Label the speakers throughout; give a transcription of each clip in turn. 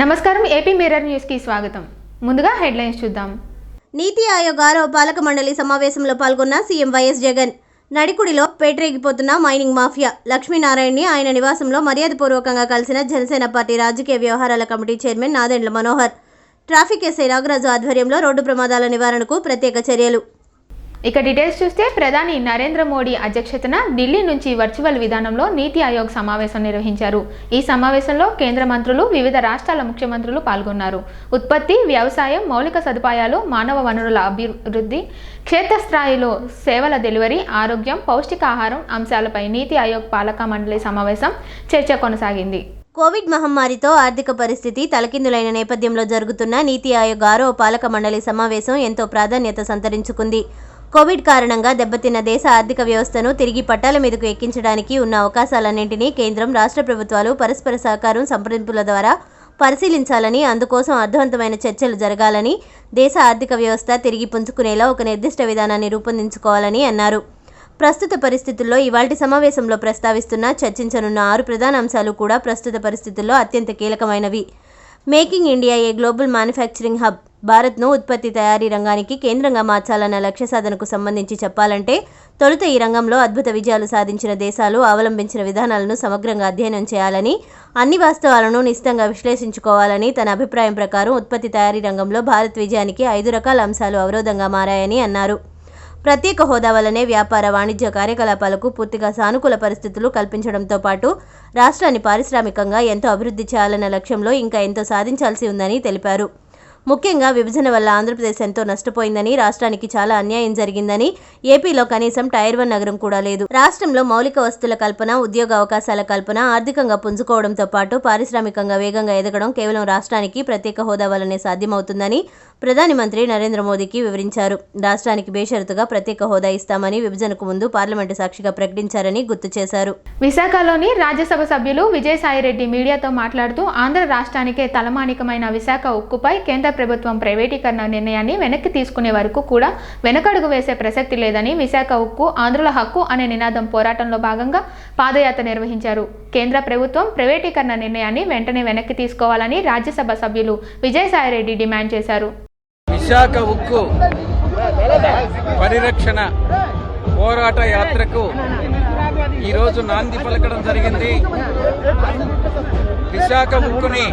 Speaker 1: నమస్కారం AP mirror news కి స్వాగతం. ముందుగా హెడ్లైన్స్ చూద్దాం.
Speaker 2: నీతి ఆయోగ్ 6వ పాలక మండలి సమావేశంలో పాల్గొన్న సీఎం వైఎస్ జగన్. నడికుడిలో పేటరేగిపోతున్న మైనింగ్ మాఫియా. లక్ష్మీనారాయణని ఆయన నివాసంలో మర్యాదపూర్వకంగా కలిసిన జనసేన పార్టీ రాజకీయ వ్యవహారాల committee chairman Nadendla Manohar. Traffic SI Nagaraju ఆధ్వర్యంలో రోడ్డు ప్రమాదాల నివారణకు ప్రత్యేక చర్యలు.
Speaker 1: ఇక డీటెయిల్స్ చూస్తే ప్రధాని నరేంద్ర మోడీ అధ్యక్షతన ఢిల్లీ నుంచి వర్చువల్ విధానంలో నీతి ఆయోగ్ సమావేశం నిర్వహించారు. ఈ సమావేశంలో కేంద్ర మంత్రులు, వివిధ రాష్ట్రాల ముఖ్యమంత్రులు పాల్గొన్నారు. ఉత్పత్తి, వ్యవసాయం, మౌలిక సదుపాయాలు, మానవ వనరుల అభివృద్ధి, క్షేత్రస్థాయిలో సేవల డెలివరీ, ఆరోగ్యం, పౌష్టికాహారం అంశాలపై నీతి ఆయోగ్ పాలక మండలి సమావేశం చర్చ కొనసాగింది.
Speaker 2: కోవిడ్ మహమ్మారితో ఆర్థిక పరిస్థితి తలకిందులైన నేపథ్యంలో జరుగుతున్న నీతి ఆయోగ్ 6వ పాలక మండలి సమావేశం ఎంతో ప్రాధాన్యత సంతరించుకుంది. కోవిడ్ కారణంగా దెబ్బతిన్న దేశ ఆర్థిక వ్యవస్థను తిరిగి పట్టాల మీదకు ఎక్కించడానికి ఉన్న అవకాశాలన్నింటినీ కేంద్రం, రాష్ట్ర ప్రభుత్వాలు పరస్పర సహకారం, సంప్రదింపుల ద్వారా పరిశీలించాలని, అందుకోసం అర్థవంతమైన చర్చలు జరగాలని, దేశ ఆర్థిక వ్యవస్థ తిరిగి పుంజుకునేలా ఒక నిర్దిష్ట విధానాన్ని రూపొందించుకోవాలని అన్నారు. ప్రస్తుత పరిస్థితుల్లో ఇవాల్టి సమావేశంలో ప్రస్తావిస్తున్న, చర్చించనున్న 6 ప్రధాన అంశాలు కూడా ప్రస్తుత పరిస్థితుల్లో అత్యంత కీలకమైనవి. Making India a global manufacturing hub. భారత్ను ఉత్పత్తి తయారీ రంగానికి కేంద్రంగా మార్చాలన్న లక్ష్య సాధనకు సంబంధించి చెప్పాలంటే, తొలుత ఈ రంగంలో అద్భుత విజయాలు సాధించిన దేశాలు అవలంబించిన విధానాలను సమగ్రంగా అధ్యయనం చేయాలని, అన్ని వాస్తవాలను నిశితంగా విశ్లేషించుకోవాలని, తన అభిప్రాయం ప్రకారం ఉత్పత్తి తయారీ రంగంలో భారత్ విజయానికి 5 రకాల అంశాలు అవరోధంగా మారాయని అన్నారు. ప్రత్యేక హోదా వల్లనే వ్యాపార, వాణిజ్య కార్యకలాపాలకు పూర్తిగా సానుకూల పరిస్థితులు కల్పించడంతో పాటు రాష్ట్రాన్ని పారిశ్రామికంగా ఎంతో అభివృద్ధి చేయాలన్న లక్ష్యంలో ఇంకా ఎంతో సాధించాల్సి ఉందని తెలిపారు. ముఖ్యంగా విభజన వల్ల ఆంధ్రప్రదేశ్ ఎంతో నష్టపోయిందని, రాష్ట్రానికి చాలా అన్యాయం జరిగిందని, ఏపీలో కనీసం టైర్ 1 నగరం కూడా లేదు. రాష్ట్రంలో మౌలిక వస్తువుల కల్పన, ఉద్యోగ అవకాశాల కల్పన, ఆర్థికంగా పుంజుకోవడంతో పాటు పారిశ్రామికంగా వేగంగా ఎదగడం కేవలం రాష్ట్రానికి ప్రత్యేక హోదా వల్లనే సాధ్యమవుతుందని ప్రధాని మంత్రి నరేంద్ర మోదీకి వివరించారు. రాష్ట్రానికి బేషరతుగా ప్రత్యేక హోదా ఇస్తామని విభజనకు ముందు పార్లమెంటు సాక్షిగా ప్రకటించారని గుర్తు చేశారు.
Speaker 1: విశాఖలోని రాజ్యసభ సభ్యులు విజయసాయిరెడ్డి మీడియాతో మాట్లాడుతూ, ఆంధ్ర రాష్ట్రానికే తలమానికమైన విశాఖ ఉక్కుపై కేంద్ర ప్రభుత్వం ప్రైవేటీకరణ నిర్ణయాన్ని వెనక్కి తీసుకునే వరకు కూడా వెనకడుగు వేసే ప్రసక్తి లేదని, విశాఖ ఉక్కు ఆంధ్రుల హక్కు అనే నినాదం పోరాటంలో భాగంగా పాదయాత్ర నిర్వహించారు. కేంద్ర ప్రభుత్వం ప్రైవేటీకరణ నిర్ణయాన్ని వెంటనే వెనక్కి తీసుకోవాలని రాజ్యసభ సభ్యులు విజయసాయిరెడ్డి డిమాండ్ చేశారు.
Speaker 3: విశాఖ ఉక్కు పరిరక్షణ పోరాట యాత్రకు ఈరోజు నాంది పలకడం జరిగింది. విశాఖ ఉక్కుని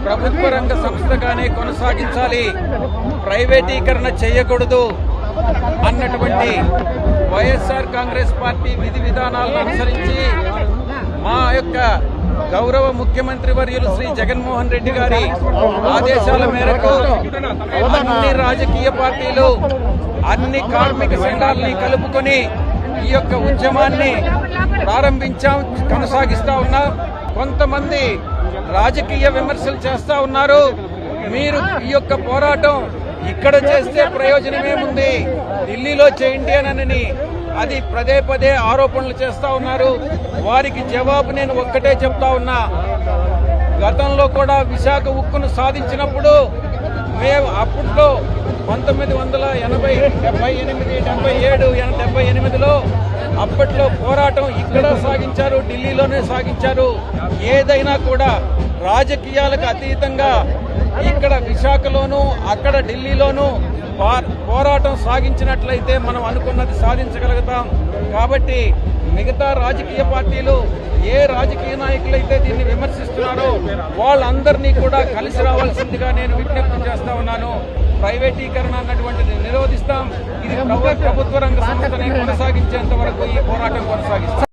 Speaker 3: ప్రభుత్వ రంగ సంస్థగానే కొనసాగించాలి, ప్రైవేటీకరణ చేయకూడదు అన్నటువంటి వైఎస్ఆర్ కాంగ్రెస్ పార్టీ విధి విధానాలను అనుసరించి మా యొక్క గౌరవ ముఖ్యమంత్రి వర్యులు శ్రీ జగన్మోహన్ రెడ్డి గారి ఆదేశాల మేరకు అన్ని రాజకీయ పార్టీలు, అన్ని కార్మిక సంఘాలని కలుపుకొని ఈ యొక్క ఉద్యమాన్ని ప్రారంభించాం, కొనసాగిస్తా ఉన్నాం. కొంతమంది రాజకీయ విమర్శలు చేస్తా ఉన్నారు. మీరు ఈ యొక్క పోరాటం ఇక్కడ చేస్తే ప్రయోజనమేముంది, ఢిల్లీలో చేయండి అని అది పదే పదే ఆరోపణలు చేస్తా ఉన్నారు. వారికి జవాబు నేను ఒక్కటే చెప్తా ఉన్నా. గతంలో కూడా విశాఖ ఉక్కును సాధించినప్పుడు మేము అప్పట్లో 1980, 78, 77, 78లో అప్పట్లో పోరాటం ఇక్కడ సాగించారు, ఢిల్లీలోనే సాగించారు. ఏదైనా కూడా రాజకీయాలకు అతీతంగా ఇక్కడ విశాఖలోనూ అక్కడ ఢిల్లీలోనూ పోరాటం సాగించినట్లయితే మనం అనుకున్నది సాధించగలుగుతాం. కాబట్టి మిగతా రాజకీయ పార్టీలు ఏ రాజకీయ నాయకులైతే దీన్ని విమర్శిస్తున్నారో వాళ్ళందరినీ కూడా కలిసి రావాల్సిందిగా నేను విజ్ఞప్తి చేస్తా ఉన్నాను. ప్రైవేటీకరణ అన్నటువంటిది నిరోధిస్తాం. ఇది ప్రభుత్వ రంగ సంస్థని కొనసాగించేంత వరకు ఈ పోరాటం కొనసాగిస్తాం.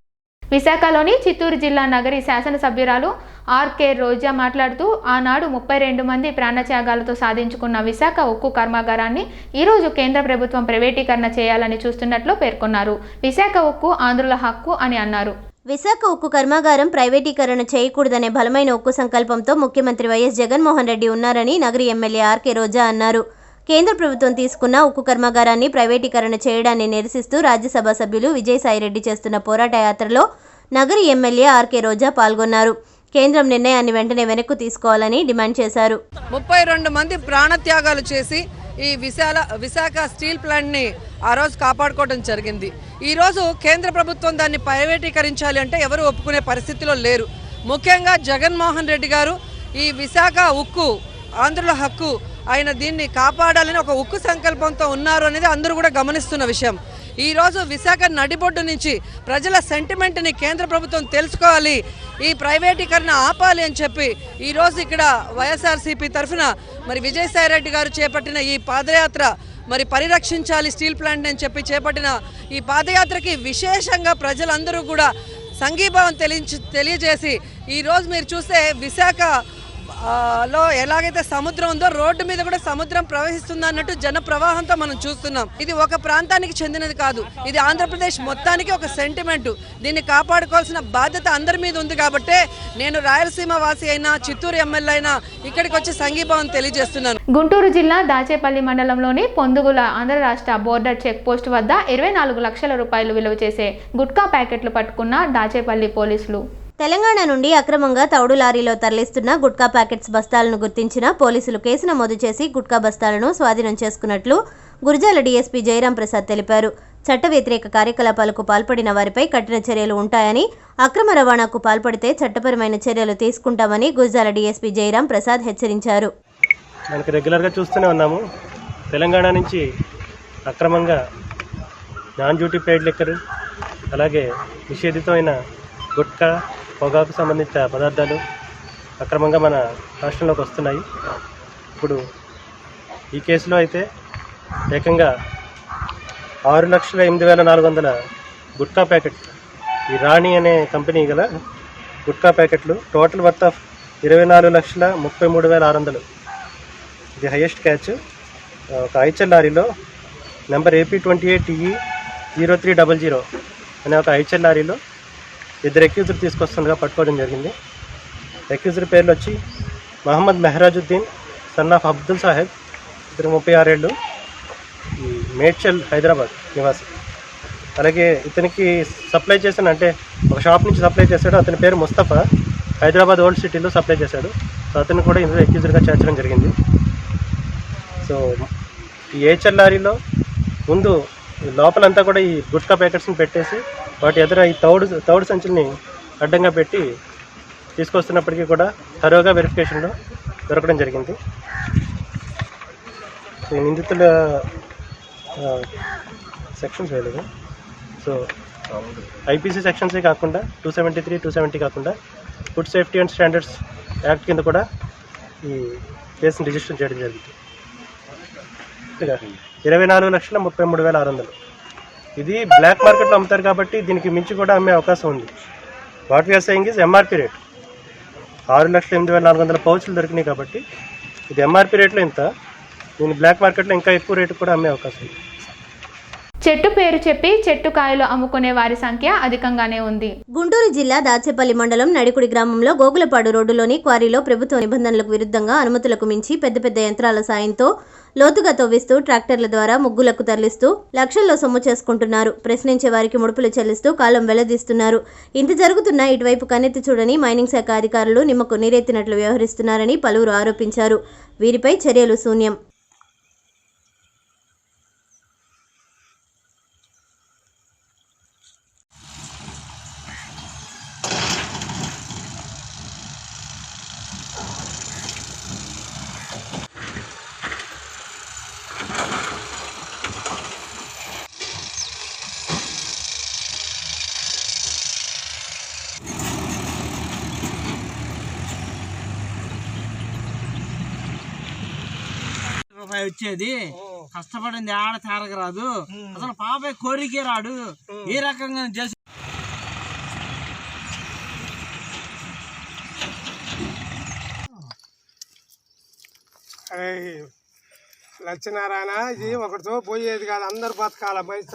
Speaker 1: విశాఖలోని చిత్తూరు జిల్లా నగరి శాసనసభ్యురాలు ఆర్కే రోజా మాట్లాడుతూ, ఆనాడు 32 మంది ప్రాణత్యాగాలతో సాధించుకున్న విశాఖ ఉక్కు కర్మాగారాన్ని ఈరోజు కేంద్ర ప్రభుత్వం ప్రైవేటీకరణ చేయాలని చూస్తున్నట్లు పేర్కొన్నారు. విశాఖ ఉక్కు ఆంధ్రుల హక్కు అని అన్నారు.
Speaker 2: విశాఖ ఉక్కు కర్మాగారం ప్రైవేటీకరణ చేయకూడదనే బలమైన ఉక్కు సంకల్పంతో ముఖ్యమంత్రి వైఎస్ జగన్మోహన్ రెడ్డి ఉన్నారని నగరి ఎమ్మెల్యే ఆర్కే రోజా అన్నారు. కేంద్ర ప్రభుత్వం తీసుకున్న ఉక్కు కర్మాగారాన్ని ప్రైవేటీకరణ చేయడాన్ని నిరసిస్తూ రాజ్యసభ సభ్యులు విజయసాయిరెడ్డి చేస్తున్న పోరాట యాత్రలో నగరి ఎమ్మెల్యే ఆర్కే రోజా పాల్గొన్నారు. కేంద్రం నిర్ణయాన్ని వెంటనే వెనక్కు తీసుకోవాలని డిమాండ్ చేశారు.
Speaker 4: 32 మంది ప్రాణత్యాగాలు చేసి ఈ విశాఖ స్టీల్ ప్లాంట్ని ఆ రోజు కాపాడుకోవడం జరిగింది. ఈరోజు కేంద్ర ప్రభుత్వం దాన్ని ప్రైవేటీకరించాలి అంటే ఎవరు ఒప్పుకునే పరిస్థితిలో లేరు. ముఖ్యంగా జగన్మోహన్ రెడ్డి గారు ఈ విశాఖ ఉక్కు ఆంధ్రుల హక్కు, ఆయన దీన్ని కాపాడాలని ఒక ఉక్కు సంకల్పంతో ఉన్నారు అనేది అందరూ కూడా గమనిస్తున్న విషయం. ఈరోజు విశాఖ నడిబొడ్డు నుంచి ప్రజల సెంటిమెంట్ని కేంద్ర ప్రభుత్వం తెలుసుకోవాలి, ఈ ప్రైవేటీకరణ ఆపాలి అని చెప్పి ఈరోజు ఇక్కడ వైఎస్ఆర్సీపీ తరఫున మరి విజయసాయి రెడ్డి గారు చేపట్టిన ఈ పాదయాత్ర, మరి పరిరక్షించాలి స్టీల్ ప్లాంట్ అని చెప్పి చేపట్టిన ఈ పాదయాత్రకి విశేషంగా ప్రజలందరూ కూడా సంఘీభావం తెలియజేసి ఈరోజు మీరు చూస్తే విశాఖ లో ఎలాగైతే సముద్రం ఉందో రోడ్డు మీద కూడా సముద్రం ప్రవహిస్తుంది అన్నట్టు జన ప్రవాహంతో మనం చూస్తున్నాం. ఇది ఒక ప్రాంతానికి చెందినది కాదు, ఇది ఆంధ్రప్రదేశ్ మొత్తానికి ఒక సెంటిమెంట్. దీన్ని కాపాడుకోవాల్సిన బాధ్యత అందరి మీద ఉంది. కాబట్టే నేను రాయలసీమ వాసి అయినా చిత్తూరు ఎమ్మెల్యే అయినా ఇక్కడికి వచ్చి సంఘీభావం తెలియజేస్తున్నాను.
Speaker 1: గుంటూరు జిల్లా దాచేపల్లి మండలంలోని పొందుగుల ఆంధ్ర రాష్ట్ర బోర్డర్ చెక్ పోస్ట్ వద్ద 24 లక్షల రూపాయలు విలువ చేసే గుట్కా ప్యాకెట్లు పట్టుకున్న దాచేపల్లి పోలీసులు.
Speaker 2: తెలంగాణ నుండి అక్రమంగా తౌడు లారీలో తరలిస్తున్న గుట్కా ప్యాకెట్స్ బస్తాలను గుర్తించిన పోలీసులు కేసు నమోదు చేసి గుట్కా బస్తాలను స్వాధీనం చేసుకున్నట్లు గురజాల డీఎస్పీ జయరాం ప్రసాద్ తెలిపారు. చట్ట వ్యతిరేక కార్యకలాపాలకు పాల్పడిన వారిపై కఠిన చర్యలు ఉంటాయని, అక్రమ రవాణాకు పాల్పడితే చట్టపరమైన చర్యలు తీసుకుంటామని గురజాల డీఎస్పీ జయరాం ప్రసాద్ హెచ్చరించారు.
Speaker 5: మనకు రెగ్యులర్గా చూస్తూనే ఉన్నాము, తెలంగాణ నుంచి అక్రమంగా నాన్ డ్యూటీ పెయిడ్ లిక్కర్, అలాగే నిషేధితమైన గుట్కా, పొగాకు సంబంధిత పదార్థాలు అక్రమంగా మన రాష్ట్రంలోకి వస్తున్నాయి. ఇప్పుడు ఈ కేసులో అయితే ఏకంగా 6,08,400 గుట్కా ప్యాకెట్, ఈ రాణి అనే కంపెనీ గల గుట్కా ప్యాకెట్లు, టోటల్ వర్త్ ఆఫ్ 24,33,600. ఇది హైయెస్ట్ క్యాచ్. ఒక ఐచల్ లారీలో నెంబర్ AP28TE0300 అనే ఒక ఐచల్ లారీలో 2 అక్యూజర్ తీసుకొస్తుండగా పట్టుకోవడం జరిగింది. అక్యూజర్ పేర్లు వచ్చి మహమ్మద్ మెహరాజుద్దీన్ సన్ ఆఫ్ అబ్దుల్ సాహెబ్, ఇతను 36 ఏళ్ళు, ఈ మేడ్చల్ హైదరాబాద్ నివాసి. అలాగే ఇతనికి సప్లై చేశాను, అంటే ఒక షాప్ నుంచి సప్లై చేశాడు. అతని పేరు ముస్తఫా, హైదరాబాద్ ఓల్డ్ సిటీలో సప్లై చేశాడు. సో అతను కూడా ఇందులో అక్యూజర్గా చేర్చడం జరిగింది. సో ఈ ఏచల్ లారీలో ముందు లోపలంతా కూడా ఈ గుట్కా ప్యాకెట్స్ని పెట్టేసి వాటి ఎదుర ఈ తౌడు సంచుల్ని అడ్డంగా పెట్టి తీసుకొస్తున్నప్పటికీ కూడా తరోగా వెరిఫికేషన్లో దొరకడం జరిగింది. ఈ నిందితుల సెక్షన్స్ వేయలేదు. సో ఐపీసీ సెక్షన్సే కాకుండా 273, 270 కాకుండా food safety and standards act కింద కూడా ఈ కేసును రిజిస్టర్ చేయడం జరిగింది. 24,33,600. ఇది బ్లాక్ మార్కెట్లో అమ్ముతారు కాబట్టి దీనికి మించి కూడా అమ్మే అవకాశం ఉంది. What we're saying is MRP rate 6,08,400 పౌచులు దొరికినాయి కాబట్టి ఇది ఎంఆర్పీ రేట్లో ఇంత, దీని బ్లాక్ మార్కెట్లో ఇంకా ఎక్కువ రేటు కూడా అమ్మే అవకాశం ఉంది.
Speaker 1: చెట్టు పేరు చెప్పి చెట్టు కాయలు అమ్ముకునే వారి సంఖ్య అధికంగానే ఉంది.
Speaker 2: గుంటూరు జిల్లా దాచేపల్లి మండలం నడికుడి గ్రామంలో గోగులపాడు రోడ్డులోని క్వారీలో ప్రభుత్వ నిబంధనలకు విరుద్ధంగా అనుమతులకు మించి పెద్ద పెద్ద యంత్రాల సాయంతో లోతుగా తవ్విస్తూ ట్రాక్టర్ల ద్వారా ముగ్గులకు తరలిస్తూ లక్షల్లో సొమ్ము చేసుకుంటున్నారు. ప్రశ్నించే వారికి ముడుపులు చెల్లిస్తూ కాలం వెళ్లదీస్తున్నారు. ఇంత జరుగుతున్నా ఇటువైపు కన్నెత్తి చూడని మైనింగ్ శాఖ అధికారులు నిమ్మకు నీరెత్తినట్లు వ్యవహరిస్తున్నారని పలువురు ఆరోపించారు. వీరిపై చర్యలు శూన్యం.
Speaker 6: వచ్చేది కష్టపడింది ఆడ తేరగరాదు, అసలు పాపే కోరికే రాడు. ఏ రకంగా చేసి
Speaker 7: లక్ష్మీనారాయణ, ఇది ఒకటితో పోయేది కాదు, అందరు బతకాల బయట.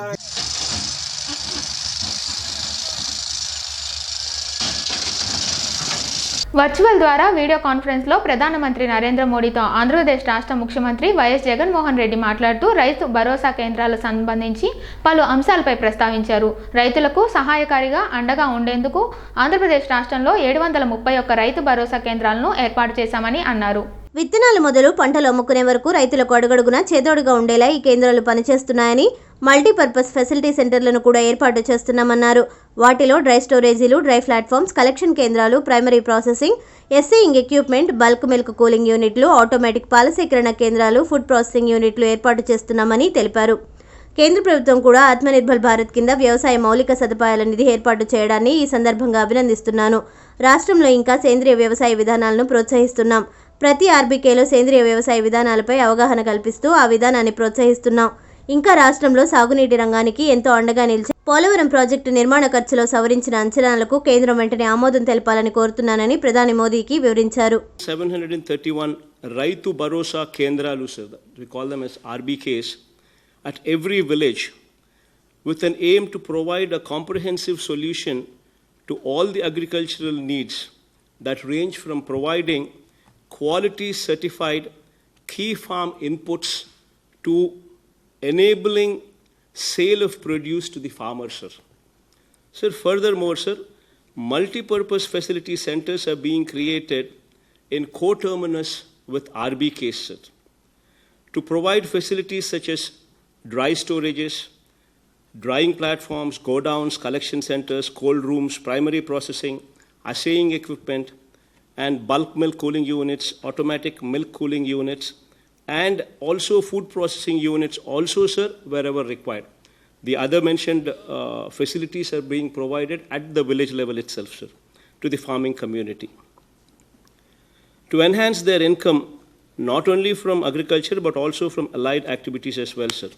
Speaker 1: వర్చువల్ ద్వారా వీడియో కాన్ఫరెన్స్లో ప్రధానమంత్రి నరేంద్ర మోడీతో ఆంధ్రప్రదేశ్ రాష్ట్ర ముఖ్యమంత్రి వైఎస్ జగన్మోహన్ రెడ్డి మాట్లాడుతూ రైతు భరోసా కేంద్రాలకు సంబంధించి పలు అంశాలపై ప్రస్తావించారు. రైతులకు సహాయకారిగా అండగా ఉండేందుకు ఆంధ్రప్రదేశ్ రాష్ట్రంలో 731 రైతు భరోసా కేంద్రాలను ఏర్పాటు చేశామని అన్నారు.
Speaker 2: విత్తనాలు మొదలు పంటలు అమ్ముకునే వరకు రైతులకు అడుగడుగునా చేదోడుగా ఉండేలా ఈ కేంద్రాలు పనిచేస్తున్నాయని, మల్టీపర్పస్ ఫెసిలిటీ సెంటర్లను కూడా ఏర్పాటు చేస్తున్నామన్నారు. వాటిలో డ్రై స్టోరేజీలు, డ్రై ప్లాట్ఫామ్స్, కలెక్షన్ కేంద్రాలు, primary processing, assaying equipment, bulk milk cooling యూనిట్లు, ఆటోమేటిక్ పాల సేకరణ కేంద్రాలు, ఫుడ్ ప్రాసెసింగ్ యూనిట్లు ఏర్పాటు చేస్తున్నామని తెలిపారు. కేంద్ర ప్రభుత్వం కూడా ఆత్మనిర్భర్ భారత్ కింద వ్యవసాయ మౌలిక సదుపాయాల నిధి ఏర్పాటు చేయడాన్ని ఈ సందర్భంగా అభినందిస్తున్నాను. రాష్ట్రంలో ఇంకా సేంద్రియ వ్యవసాయ విధానాలను ప్రోత్సహిస్తున్నాం. ప్రతి ఆర్బీకేలో సేంద్రియ వ్యవసాయ విధానాలపై అవగాహన కల్పిస్తూ ఆ విధానాన్ని ప్రోత్సహిస్తున్నాం. ఇంకా రాష్ట్రంలో సాగునీటి రంగానికి ఎంతో అండగా నిలిచి పోలవరం ప్రాజెక్టు నిర్మాణ ఖర్చులో సవరించిన అంచనాలకు కేంద్రం వెంటనే ఆమోదం తెలపాలని కోరుతున్నానని ప్రధాని మోదీకి వివరించారు.
Speaker 8: 731 రైతు భరోసా కేంద్రాలు, sir, we call them as RBKs, at every village with an aim to provide a comprehensive solution to all the agricultural needs that range from providing quality certified key farm inputs to enabling sale of produce to the farmers, sir. Sir, furthermore, sir, multi-purpose facility centers are being created in co-terminus with RBKs, sir, to provide facilities such as dry storages, drying platforms, godowns, collection centers, cold rooms, primary processing, assaying equipment, and bulk milk cooling units, automatic milk cooling units, and also food processing units also, sir, wherever required. The other mentioned facilities are being provided at the village level itself, sir, to the farming community. To enhance their income, not only from agriculture but also from allied activities as well, sir.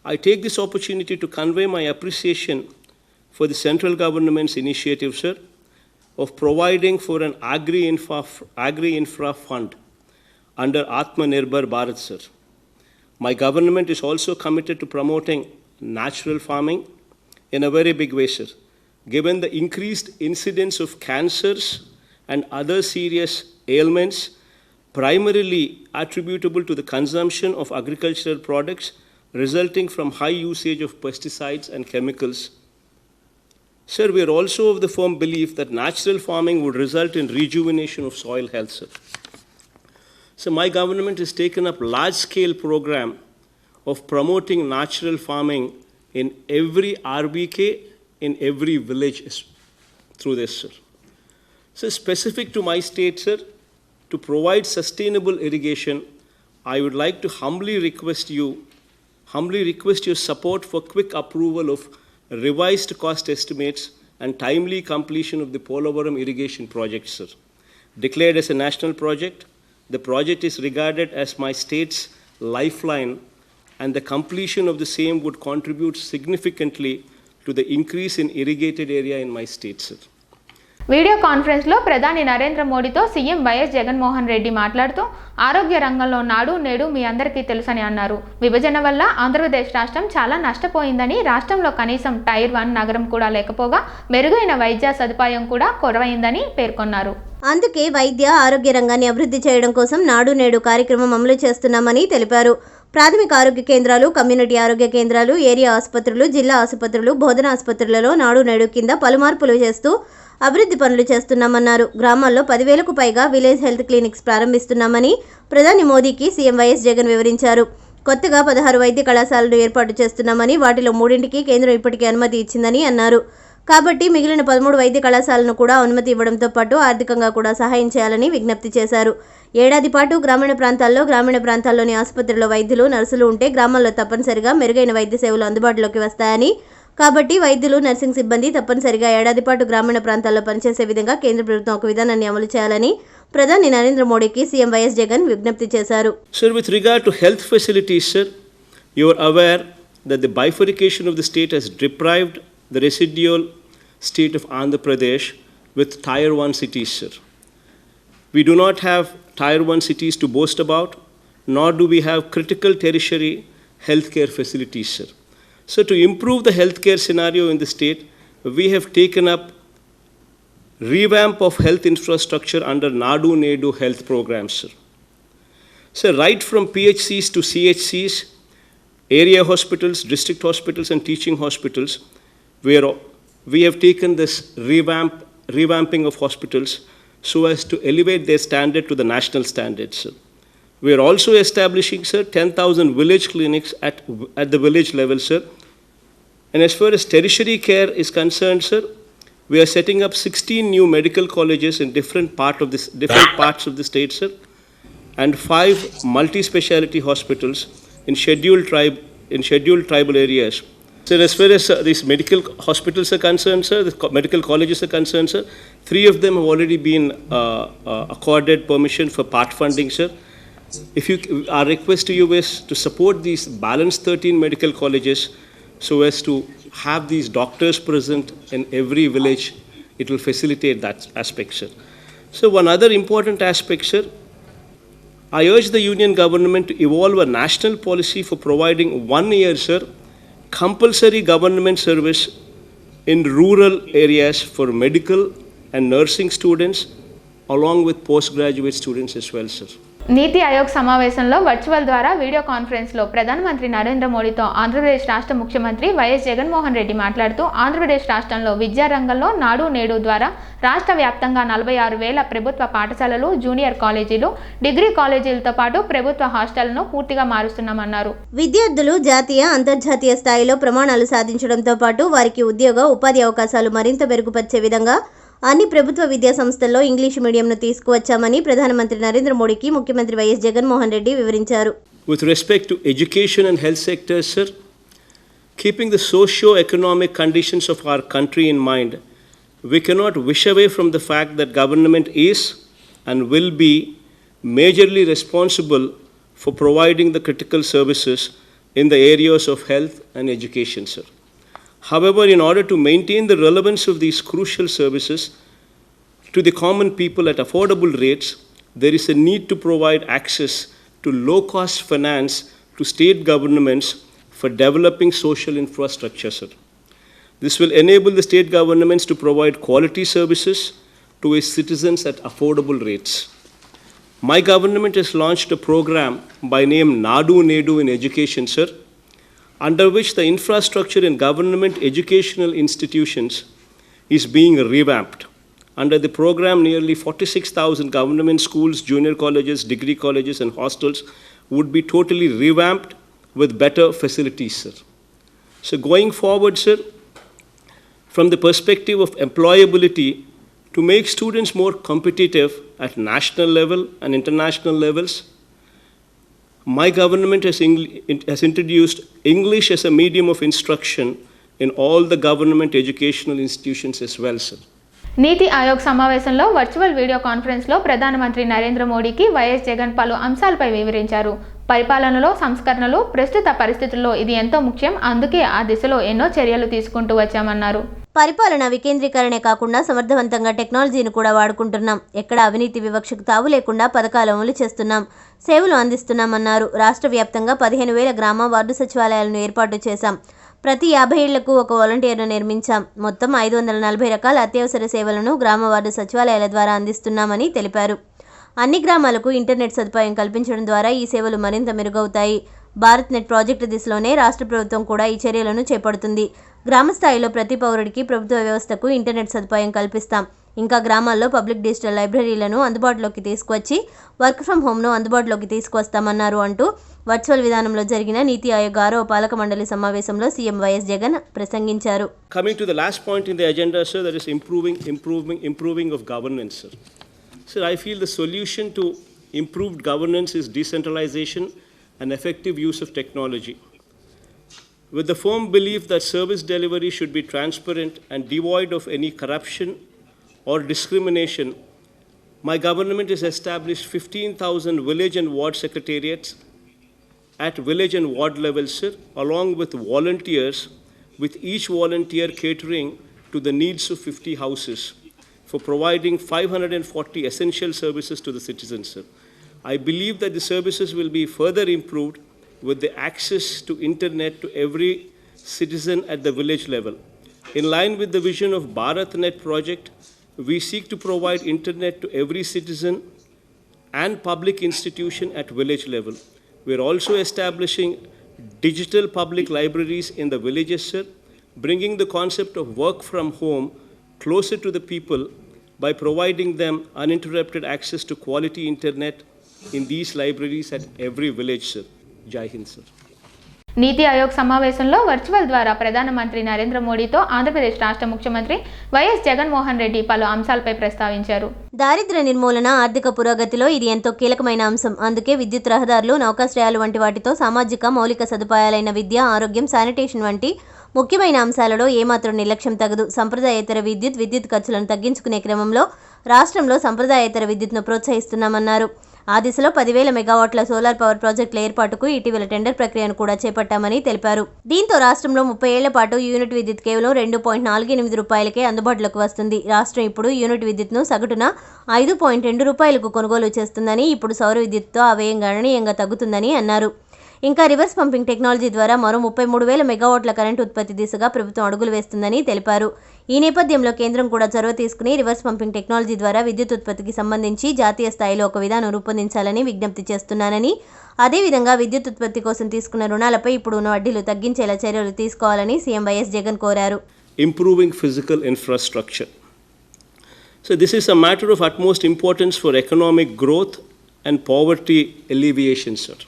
Speaker 8: I take this opportunity to convey my appreciation for the central government's initiative, sir, of providing for an agri-infra fund under Atmanirbhar Bharat, sir. My government is also committed to promoting natural farming in a very big way, sir. Given the increased incidence of cancers and other serious ailments primarily attributable to the consumption of agricultural products resulting from high usage of pesticides and chemicals, sir, we are also of the firm belief that natural farming would result in rejuvenation of soil health, sir. So my government has taken up large-scale program of promoting natural farming in every RBK, in every village through this, sir. So specific to my state, sir, to provide sustainable irrigation, I would like to humbly request your support for quick approval of revised cost estimates and timely completion of the Polavaram irrigation project, sir. Declared as a national project, the project is regarded as my state's lifeline, and the completion of the same would contribute significantly to the increase in irrigated area in my state, sir.
Speaker 1: Video కాన్ఫరెన్స్లో ప్రధాని నరేంద్ర మోడీతో CM YS Jaganmohan Reddy మాట్లాడుతూ ఆరోగ్య రంగంలో నాడు నేడు మీ అందరికీ తెలుసని అన్నారు. విభజన వల్ల ఆంధ్రప్రదేశ్ రాష్ట్రం చాలా నష్టపోయిందని, రాష్ట్రంలో కనీసం టైర్ 1 నగరం కూడా లేకపోగా మెరుగైన వైద్య సదుపాయం కూడా కొరవైందని పేర్కొన్నారు.
Speaker 2: అందుకే వైద్య ఆరోగ్య రంగాన్ని అభివృద్ధి చేయడం కోసం నాడు నేడు కార్యక్రమం అమలు చేస్తున్నామని తెలిపారు. ప్రాథమిక ఆరోగ్య కేంద్రాలు, కమ్యూనిటీ ఆరోగ్య కేంద్రాలు, ఏరియా ఆసుపత్రులు, జిల్లా ఆసుపత్రులు, బోధన ఆసుపత్రులలో నాడు నేడు కింద పలు మార్పులు చేస్తూ అభివృద్ధి పనులు చేస్తున్నామన్నారు. గ్రామాల్లో 10,000కు పైగా విలేజ్ హెల్త్ క్లినిక్స్ ప్రారంభిస్తున్నామని ప్రధాని మోదీకి సీఎం వైఎస్ జగన్ వివరించారు. కొత్తగా 16 వైద్య కళాశాలలు ఏర్పాటు చేస్తున్నామని, వాటిలో 3ంటికి కేంద్రం ఇప్పటికే అనుమతి ఇచ్చిందని అన్నారు. కాబట్టి మిగిలిన 13 వైద్య కళాశాలను కూడా అనుమతి ఇవ్వడంతో పాటు ఆర్థికంగా కూడా సహాయం చేయాలని విజ్ఞప్తి చేశారు. ఏడాది పాటు గ్రామీణ ప్రాంతాల్లోని ఆసుపత్రిలో వైద్యులు, నర్సులు ఉంటే గ్రామాల్లో తప్పనిసరిగా మెరుగైన వైద్య సేవలు అందుబాటులోకి వస్తాయని, కాబట్టి వైద్యులు, నర్సింగ్ సిబ్బంది తప్పనిసరిగా ఏడాది పాటు గ్రామీణ ప్రాంతాల్లో పనిచేసే విధంగా కేంద్ర ప్రభుత్వం ఒక విధానాన్ని అమలు చేయాలని ప్రధాని నరేంద్ర మోడీకి సీఎం వైఎస్ జగన్ విజ్ఞప్తి చేశారు.
Speaker 8: Sir, with regard to health facilities, sir, you are aware that the bifurcation of the state has deprived the residual state of Andhra Pradesh with Tier 1 cities, sir. We do not have Tier 1 cities to boast about, nor do we have critical tertiary healthcare facilities, sir. So to improve the healthcare scenario in the state, we have taken up revamp of health infrastructure under Nadu Nedu health programs, sir. So right from PHCs to CHCs, area hospitals, district hospitals and teaching hospitals, we have taken this revamping of hospitals so as to elevate their standard to the national standards, sir. We are also establishing, sir, 10,000 village clinics at the village level, sir. And as far as tertiary care is concerned, sir, we are setting up 16 new medical colleges in different parts of the state, sir, and 5 multi-speciality hospitals in scheduled tribal areas. Sir, as far as these medical hospitals are concerned, sir, the medical colleges are concerned, sir, 3 of them have already been accorded permission for part funding, sir. Our request to you is to support these balanced 13 medical colleges so as to have these doctors present in every village. It will facilitate that aspect, sir. So one other important aspect, sir, I urge the union government to evolve a national policy for providing 1 year, sir, compulsory government service in rural areas for medical and nursing students along with postgraduate students as well, sir.
Speaker 1: నీతి ఆయోగ్ సమావేశంలో virtual ద్వారా video కాన్ఫరెన్స్లో ప్రధానమంత్రి నరేంద్ర మోడీతో ఆంధ్రప్రదేశ్ రాష్ట్ర ముఖ్యమంత్రి YS Jaganmohan Reddy మాట్లాడుతూ ఆంధ్రప్రదేశ్ రాష్ట్రంలో విద్యారంగంలో నాడు నేడు ద్వారా రాష్ట్ర వ్యాప్తంగా 46,000 ప్రభుత్వ పాఠశాలలు, జూనియర్ కాలేజీలు, డిగ్రీ కాలేజీలతో పాటు ప్రభుత్వ హాస్టళ్లను పూర్తిగా మారుస్తున్నామన్నారు.
Speaker 2: విద్యార్థులు జాతీయ, అంతర్జాతీయ స్థాయిలో ప్రమాణాలు సాధించడంతో పాటు వారికి ఉద్యోగ, ఉపాధి అవకాశాలు మరింత మెరుగుపరిచే విధంగా అన్ని ప్రభుత్వ విద్యా సంస్థల్లో ఇంగ్లీష్ మీడియంను తీసుకువచ్చామని ప్రధానమంత్రి నరేంద్ర మోడీకి ముఖ్యమంత్రి వైఎస్ జగన్మోహన్ రెడ్డి వివరించారు.
Speaker 8: With respect to education and health sectors, sir, keeping the socio-economic conditions of our country in mind, we cannot wish away from the fact that government is and will be majorly responsible for providing the critical services in the areas of health and education, sir. However, in order to maintain the relevance of these crucial services to the common people at affordable rates, there is a need to provide access to low-cost finance to state governments for developing social infrastructure, sir. This will enable the state governments to provide quality services to its citizens at affordable rates. My government has launched a program by name Nadu Nedu in education, sir, under which the infrastructure in government educational institutions is being revamped. Under the program, nearly 46,000 government schools, junior colleges, degree colleges, and hostels would be totally revamped with better facilities, sir. So going forward, sir, from the perspective of employability, to make students more competitive at national level and international levels, my government has introduced English as a medium of instruction in all the government educational institutions as well, sir.
Speaker 1: నీతి ఆయోగ్ సమావేశంలో virtual video కాన్ఫరెన్స్లో ప్రధానమంత్రి నరేంద్ర మోడీకి YS Jagan పలు అంశాలపై వివరించారు. పరిపాలనలో సంస్కరణలు ప్రస్తుత పరిస్థితుల్లో ఇది ఎంతో ముఖ్యం, అందుకే ఆ దిశలో ఎన్నో చర్యలు తీసుకుంటూ వచ్చామన్నారు.
Speaker 2: పరిపాలన వికేంద్రీకరణే కాకుండా సమర్థవంతంగా టెక్నాలజీని కూడా వాడుకుంటున్నాం. ఎక్కడ అవినీతి వివక్షకు తావు లేకుండా పథకాలు అమలు చేస్తున్నాం, సేవలు అందిస్తున్నామన్నారు. రాష్ట్ర వ్యాప్తంగా 15,000 గ్రామ వార్డు సచివాలయాలను ఏర్పాటు చేశాం. ప్రతి 50 ఏళ్లకు ఒక వాలంటీర్ను నిర్మించాం. మొత్తం 540 రకాల అత్యవసర సేవలను గ్రామ వార్డు సచివాలయాల ద్వారా అందిస్తున్నామని తెలిపారు. అన్ని గ్రామాలకు ఇంటర్నెట్ సదుపాయం కల్పించడం ద్వారా ఈ సేవలు మరింత మెరుగవుతాయి. భారత్ నెట్ ప్రాజెక్టు దిశలోనే రాష్ట్ర ప్రభుత్వం కూడా ఈ చర్యలను చేపడుతుంది. గ్రామ స్థాయిలో ప్రతి పౌరుడికి ప్రభుత్వ వ్యవస్థకు ఇంటర్నెట్ సదుపాయం కల్పిస్తాం. ఇంకా గ్రామాల్లో పబ్లిక్ డిజిటల్ లైబ్రరీలను అందుబాటులోకి తీసుకువచ్చి వర్క్ ఫ్రం హోమ్ను అందుబాటులోకి తీసుకువస్తామన్నారు అంటూ వర్చువల్ విధానంలో జరిగిన నీతి ఆయోగ్ 6వ పాలక మండలి సమావేశంలో సీఎం వైఎస్ జగన్ ప్రసంగించారు.
Speaker 8: Coming to the last point in the agenda, sir, that is improving of governance, sir. Sir, I feel the solution to improved governance is decentralization and effective use of technology. With the firm belief that service delivery should be transparent and devoid of any corruption or discrimination, my government has established 15,000 village and ward secretariats at village and ward levels, sir, along with volunteers, with each volunteer catering to the needs of 50 houses for providing 540 essential services to the citizens, sir. I believe that the services will be further improved with the access to internet to every citizen at the village level. In line with the vision of BharatNet project, we seek to provide internet to every citizen and public institution at village level. We are also establishing digital public libraries in the villages, sir, bringing the concept of work from home closer to the people by providing them uninterrupted access to quality internet in these libraries at every village, sir. Jai Hind, sir.
Speaker 1: నీతి ఆయోగ్ సమావేశంలో virtual ద్వారా ప్రధానమంత్రి నరేంద్ర మోడీతో ఆంధ్రప్రదేశ్ రాష్ట్ర ముఖ్యమంత్రి YS Jaganmohan Reddy పలు అంశాలపై ప్రస్తావించారు.
Speaker 2: దారిద్ర్య నిర్మూలన, ఆర్థిక పురోగతిలో ఇది ఎంతో కీలకమైన అంశం. అందుకే విద్యుత్ రహదారులు, నౌకాశ్రయాలు వంటి వాటితో సామాజిక మౌలిక సదుపాయాలైన విద్య, ఆరోగ్యం, శానిటేషన్ వంటి ముఖ్యమైన అంశాలలో ఏమాత్రం నిర్లక్ష్యం తగదు. సంప్రదాయేతర విద్యుత్ ఖర్చులను తగ్గించుకునే క్రమంలో రాష్ట్రంలో సంప్రదాయేతర విద్యుత్ను ప్రోత్సహిస్తున్నామన్నారు. ఆ దిశలో 10,000 మెగావాట్ల సోలార్ పవర్ ప్రాజెక్టుల ఏర్పాటుకు ఇటీవల టెండర్ ప్రక్రియను కూడా చేపట్టామని తెలిపారు. దీంతో రాష్ట్రంలో 30 ఏళ్ల పాటు యూనిట్ విద్యుత్ కేవలం 2.48 రూపాయలకే అందుబాటులోకి వస్తుంది. రాష్ట్రం ఇప్పుడు యూనిట్ విద్యుత్ను సగటున 5.2 రూపాయలకు కొనుగోలు చేస్తుందని, ఇప్పుడు సౌర విద్యుత్తో ఆ వ్యయం గణనీయంగా తగ్గుతుందని అన్నారు. ఇంకా రివర్స్ పంపింగ్ టెక్నాలజీ ద్వారా మరో 33,000 మెగావాట్ల కరెంటు ఉత్పత్తి దిశగా ప్రభుత్వం అడుగులు వేస్తుందని తెలిపారు. ఈ నేపథ్యంలో కేంద్రం కూడా చొరవ తీసుకుని రివర్స్ పంపింగ్ టెక్నాలజీ ద్వారా విద్యుత్ ఉత్పత్తికి సంబంధించి జాతీయ స్థాయిలో ఒక విధానం రూపొందించాలని విజ్ఞప్తి చేస్తున్నానని, అదేవిధంగా విద్యుత్ ఉత్పత్తి కోసం తీసుకున్న రుణాలపై ఇప్పుడు ఉన్న వడ్డీలు తగ్గించేలా చర్యలు తీసుకోవాలని సీఎం వైఎస్ జగన్ కోరారు.
Speaker 8: Improving physical infrastructure. So this is a matter of utmost importance for economic growth and poverty alleviation, sir.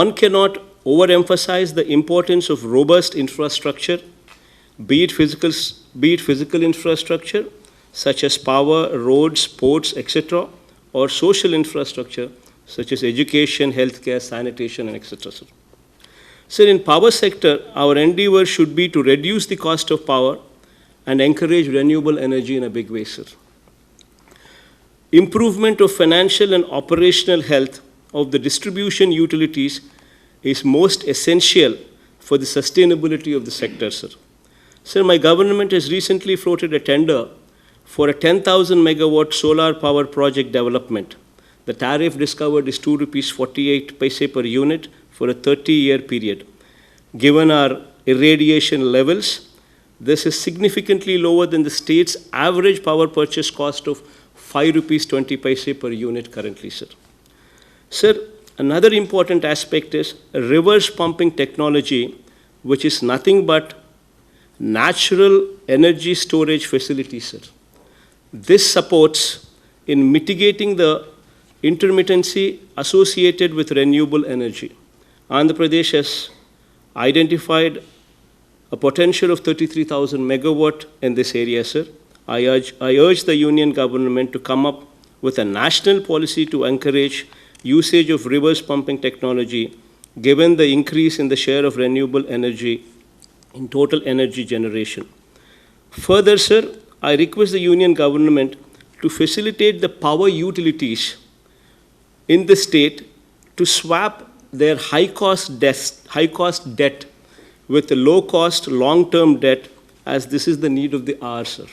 Speaker 8: One cannot overemphasize the importance of robust infrastructure, be it physical infrastructure such as power, roads, ports, etc., or social infrastructure such as education, healthcare, sanitation, and etc. Sir, in power sector, our endeavor should be to reduce the cost of power and encourage renewable energy in a big way, sir. Improvement of financial and operational health of the distribution utilities is most essential for the sustainability of the sector, sir. Sir, my government has recently floated a tender for a 10,000 megawatt solar power project development. The tariff discovered is ₹2.48 per unit for a 30-year period. Given our irradiation levels, this is significantly lower than the state's average power purchase cost of ₹5.20 per unit currently, sir. Sir, another important aspect is reverse pumping technology, which is nothing but natural energy storage facility, sir. This supports in mitigating the intermittency associated with renewable energy. Andhra Pradesh has identified a potential of 33,000 megawatt in this area, sir. I urge the union government to come up with a national policy to encourage usage of reverse pumping technology, given the increase in the share of renewable energy in total energy generation. Further, sir, I request the union government to facilitate the power utilities in the state to swap their high-cost debt with low-cost long-term debt, as this is the need of the hour, sir.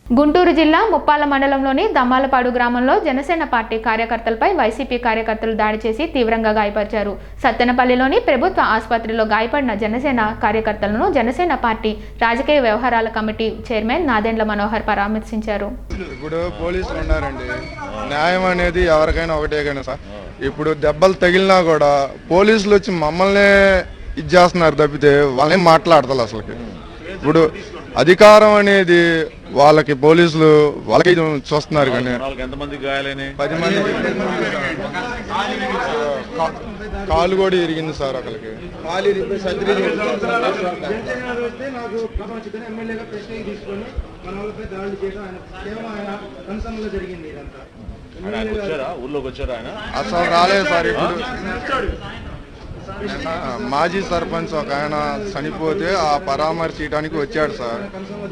Speaker 1: Guntur జిల్లా ముప్పాల మండలంలోని దమ్మాలపాడు గ్రామంలో Janasena party కార్యకర్తలపై YCP కార్యకర్తలు దాడి చేసి తీవ్రంగా గాయపరిచారు. సత్తెనపల్లిలోని ప్రభుత్వ ఆసుపత్రిలో గాయపడిన జనసేన కార్యకర్తలను జనసేన పార్టీ రాజకీయ వ్యవహారాల కమిటీ చైర్మన్ నాదెండ్ల మనోహర్ పరామర్శించారు.
Speaker 9: ఇప్పుడు పోలీసులు ఉన్నారండి, న్యాయం అనేది ఎవరికైనా ఒకటే కానీ సార్. ఇప్పుడు దెబ్బలు తగిలినా కూడా పోలీసులు వచ్చి మమ్మల్ని ఇది చేస్తున్నారు తప్పితే వాళ్ళేం మాట్లాడతారు అసలుకి. ఇప్పుడు అధికారం అనేది వాళ్ళకి పోలీసులు వాళ్ళకి చూస్తున్నారు కానీ 10 మంది కాలు కూడా ఇరిగింది సార్. ఒకరికి అసలు రాలేదు సార్. ఇప్పుడు మాజీ సర్పంచ్ ఒక ఆయన చనిపోతే ఆ పరామర్శించడానికి వచ్చాడు సార్.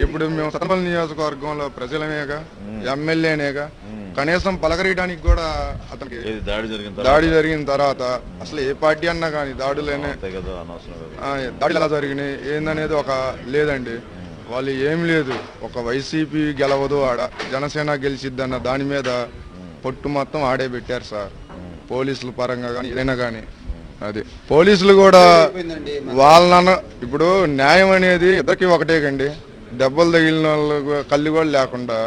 Speaker 9: ఇప్పుడు మేము సర్పంచ్ నియోజకవర్గంలో ప్రజలమేగా, ఎమ్మెల్యేనేగా, కనీసం పలకరీయడానికి కూడా అతనికి దాడి జరిగిన తర్వాత అసలు ఏ పార్టీ అన్నా కానీ దాడులు ఎలా జరిగినాయి ఏందనేది ఒక లేదండి. వాళ్ళు ఏం లేదు, ఒక వైసీపీ గెలవదు ఆడ జనసేన గెలిచిద్దన్న దాని మీద పొట్టు మొత్తం ఆడే పెట్టారు సార్. పోలీసుల పరంగా కానీ ఏదైనా కానీ అది పోలీసులు కూడా వాళ్ళ ఇప్పుడు న్యాయం అనేది ఇద్దరికి ఒకటే కండి. దెబ్బలు తగిలిన వాళ్ళు కళ్ళు కూడా లేకుండా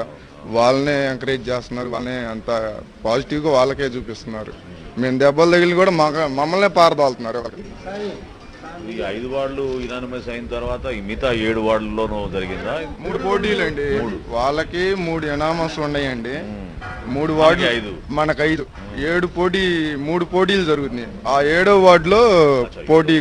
Speaker 9: వాళ్ళనే ఎంకరేజ్ చేస్తున్నారు, వాళ్ళనే అంత పాజిటివ్గా వాళ్ళకే చూపిస్తున్నారు. మేము దెబ్బలు తగిలి కూడా మమ్మల్నే పారదోలుతున్నారు.
Speaker 10: ఈ 5 వార్డులు యునానిమస్ అయిన తర్వాత ఈ మిగతా 7 వార్డుల్లోనూ జరిగిందా?
Speaker 9: 3 పోటీలు అండి. వాళ్ళకి 3 యునానిమస్ ఉన్నాయండి. 3 వార్డులు
Speaker 10: 5
Speaker 9: మనకు 5 7 3 పోటీలు జరుగుతున్నాయి. ఆ 7వ వార్డులో పోటీ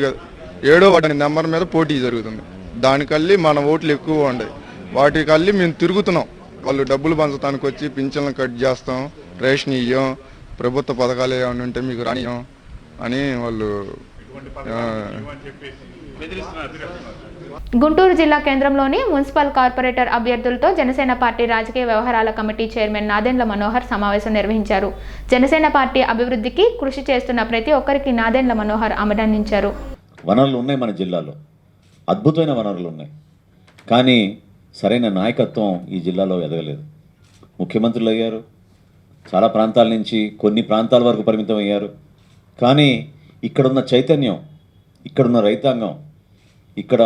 Speaker 9: 7వ వార్డు అనే నెంబర్ మీద పోటీ జరుగుతుంది. దానికల్లి మన ఓట్లు ఎక్కువ ఉన్నాయి. వాటికల్లి మేము తిరుగుతున్నాం. వాళ్ళు డబ్బులు పంచడానికి వచ్చి పింఛన్లు కట్ చేస్తాం, రేషన్ ఇయ్యం, ప్రభుత్వ పథకాలు ఏమైనా ఉంటే మీకు రానియం అని వాళ్ళు
Speaker 1: గుంటూరు జిల్లా కేంద్రంలోని మున్సిపల్ కార్పొరేటర్ అభ్యర్థులతో జనసేన పార్టీ రాజకీయ వ్యవహారాల కమిటీ చైర్మన్ నాదెండ్ల మనోహర్ సమావేశం నిర్వహించారు. జనసేన పార్టీ అభివృద్ధికి కృషి చేస్తున్న ప్రతి ఒక్కరికి నాదెండ్ల మనోహర్ అభినందించారు.
Speaker 11: వనరులు ఉన్నాయి మన జిల్లాలో, అద్భుతమైన వనరులు ఉన్నాయి. కానీ సరైన నాయకత్వం ఈ జిల్లాలో ఎదగలేదు. ముఖ్యమంత్రులు అయ్యారు, చాలా ప్రాంతాల నుంచి కొన్ని ప్రాంతాల వరకు పరిమితం అయ్యారు. కానీ ఇక్కడున్న చైతన్యం, ఇక్కడున్న రైతాంగం, ఇక్కడ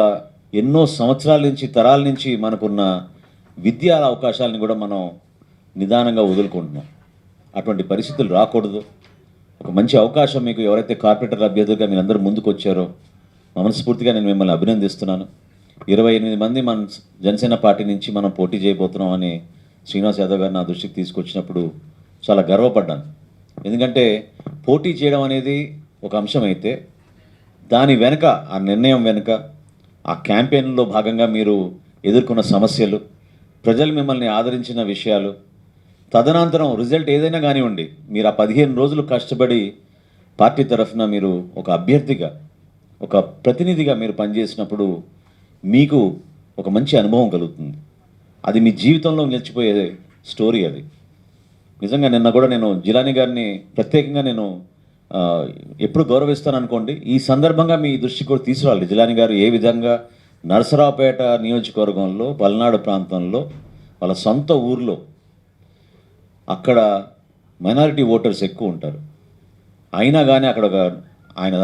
Speaker 11: ఎన్నో సంవత్సరాల నుంచి తరాల నుంచి మనకున్న విద్యా అవకాశాలను కూడా మనం నిదానంగా వదులుకుంటున్నాం. అటువంటి పరిస్థితులు రాకూడదు. ఒక మంచి అవకాశం మీకు ఎవరైతే కార్పొరేటర్ అభ్యర్థులుగా మీరు అందరూ ముందుకు వచ్చారో మనస్ఫూర్తిగా నేను మిమ్మల్ని అభినందిస్తున్నాను. 28 మంది మన జనసేన పార్టీ నుంచి మనం పోటీ చేయబోతున్నాం అని శ్రీనివాస్ యాదవ్ గారు నా దృష్టికి తీసుకొచ్చినప్పుడు చాలా గర్వపడ్డాను. ఎందుకంటే పోటీ చేయడం అనేది ఒక అంశం అయితే దాని వెనుక, ఆ నిర్ణయం వెనుక, ఆ క్యాంపెయిన్లో భాగంగా మీరు ఎదుర్కొన్న సమస్యలు, ప్రజలు మిమ్మల్ని ఆదరించిన విషయాలు, తదనంతరం రిజల్ట్ ఏదైనా కానివ్వండి, మీరు ఆ 15 రోజులు కష్టపడి పార్టీ తరఫున మీరు ఒక అభ్యర్థిగా, ఒక ప్రతినిధిగా మీరు పనిచేసినప్పుడు మీకు ఒక మంచి అనుభవం కలుగుతుంది. అది మీ జీవితంలో నిలిచిపోయే స్టోరీ. అది నిజంగా నిన్న కూడా నేను జిలానీ గారిని ప్రత్యేకంగా నేను ఎప్పుడు గౌరవిస్తాను అనుకోండి. ఈ సందర్భంగా మీ దృష్టికి కూడా తీసుకురావాలి. జిలానీ గారు ఏ విధంగా నరసరావుపేట నియోజకవర్గంలో, పల్నాడు ప్రాంతంలో, వాళ్ళ సొంత ఊర్లో అక్కడ మైనారిటీ ఓటర్స్ ఎక్కువ ఉంటారు. అయినా కానీ అక్కడ ఆయన